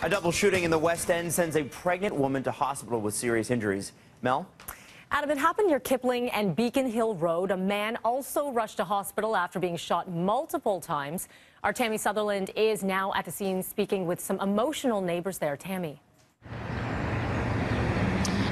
A double shooting in the West End sends a pregnant woman to hospital with serious injuries. Mel? Adam, it happened near Kipling and Beacon Hill Road. A man also rushed to hospital after being shot multiple times. Our Tammy Sutherland is now at the scene speaking with some emotional neighbors there. Tammy.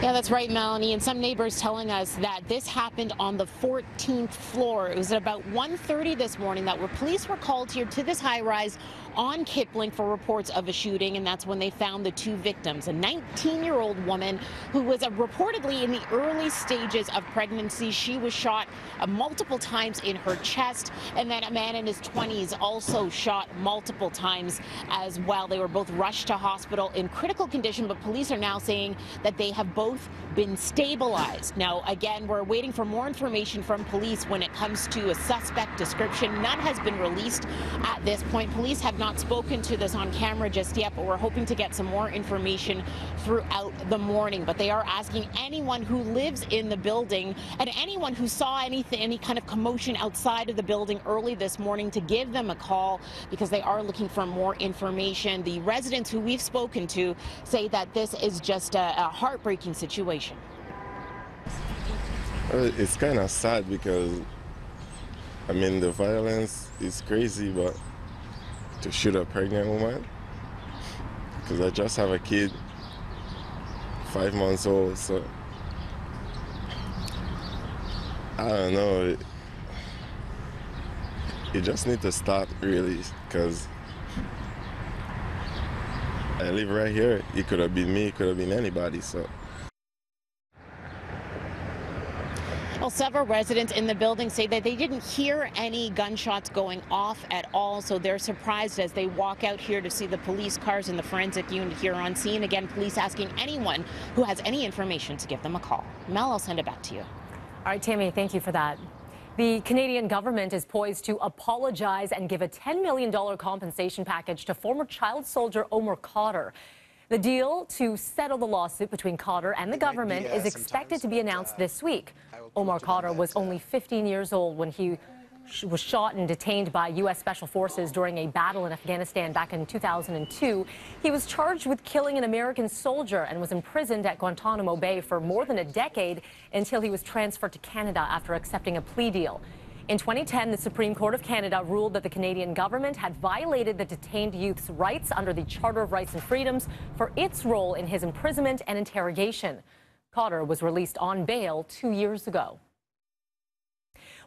Yeah, that's right, Melanie. And some neighbors telling us that this happened on the 14th floor. It was at about 1:30 this morning that police were called here to this high-rise on Kipling for reports of a shooting, and that's when they found the two victims. A 19-year-old woman who was reportedly in the early stages of pregnancy. She was shot multiple times in her chest, and then a man in his 20s also shot multiple times as well. They were both rushed to hospital in critical condition, but police are now saying that they have both been stabilized. Now, again, we're waiting for more information from police when it comes to a suspect description. None has been released at this point. Police have not spoken to this on camera just yet, but we're hoping to get some more information throughout the morning. But they are asking anyone who lives in the building and anyone who saw any kind of commotion outside of the building early this morning to give them a call, because they are looking for more information. The residents who we've spoken to say that this is just a heartbreaking situation. It's kind of sad because, I mean, the violence is crazy, but to shoot a pregnant woman, because I just have a kid, 5 months old, so I don't know. It just needs to stop, really, because I live right here. It could have been me, it could have been anybody, so. Well, several residents in the building say that they didn't hear any gunshots going off at all, so they're surprised as they walk out here to see the police cars and the forensic unit here on scene. Again, police asking anyone who has any information to give them a call. Mel, I'll send it back to you. All right, Tammy, thank you for that. The Canadian government is poised to apologize and give a $10 million compensation package to former child soldier Omar Khadr. The deal to settle the lawsuit between Khadr and the government is expected to be announced this week. Omar Khadr was only 15 years old when he was shot and detained by U.S. Special Forces during a battle in Afghanistan back in 2002. He was charged with killing an American soldier and was imprisoned at Guantanamo Bay for more than a decade until he was transferred to Canada after accepting a plea deal. In 2010, the Supreme Court of Canada ruled that the Canadian government had violated the detained youth's rights under the Charter of Rights and Freedoms for its role in his imprisonment and interrogation. Khadr was released on bail 2 years ago.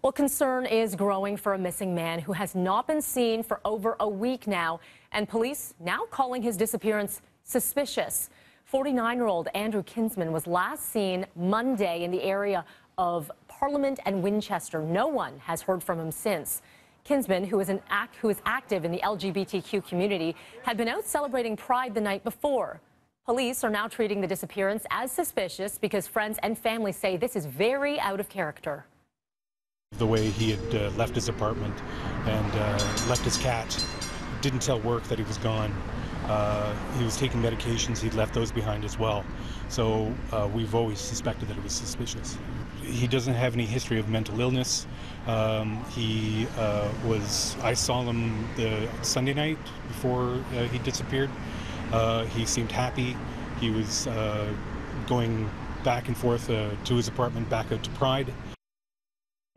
Well, concern is growing for a missing man who has not been seen for over a week now, and police now calling his disappearance suspicious. 49-year-old Andrewkinsman was last seen Monday in the area of Parliament and Winchester. No one has heard from him since. Kinsman, who is active in the LGBTQ community, had been out celebrating Pride the night before. Police are now treating the disappearance as suspicious because friends and family say this is very out of character. The way he had left his apartment and left his cat, didn't tell work that he was gone. He was taking medications, he'd left those behind as well. So we've always suspected that it was suspicious. He doesn't have any history of mental illness. I saw him the Sunday night before he disappeared. He seemed happy. He was going back and forth to his apartment, back out to Pride.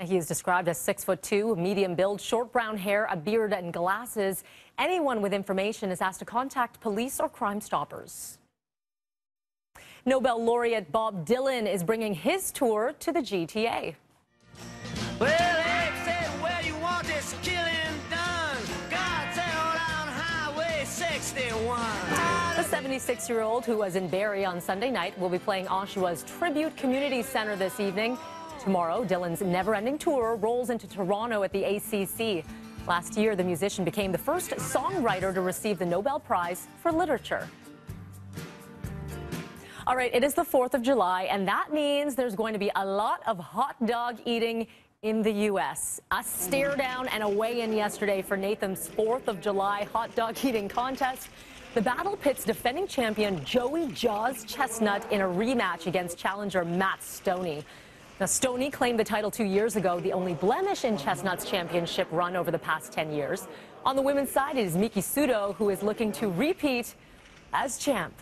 He is described as 6'2", medium build, short brown hair, a beard and glasses. Anyone with information is asked to contact police or Crime Stoppers. Nobel laureate Bob Dylan is bringing his tour to the GTA. Well, Eric said, where you want this killing done? God settled on Highway 61. The 76-year-old who was in Barrie on Sunday night will be playing Oshawa's Tribute Community Center this evening. Tomorrow, Dylan's never-ending tour rolls into Toronto at the ACC. Last year, the musician became the first songwriter to receive the Nobel Prize for Literature. All right, it is the 4th of July, and that means there's going to be a lot of hot dog eating in the U.S. A stare down and a weigh-in yesterday for Nathan's 4th of July hot dog eating contest. The battle pits defending champion Joey Jaws Chestnut in a rematch against challenger Matt Stoney. Now, Stoney claimed the title 2 years ago, the only blemish in Chestnut's championship run over the past 10 years. On the women's side, it is Miki Sudo who is looking to repeat as champ.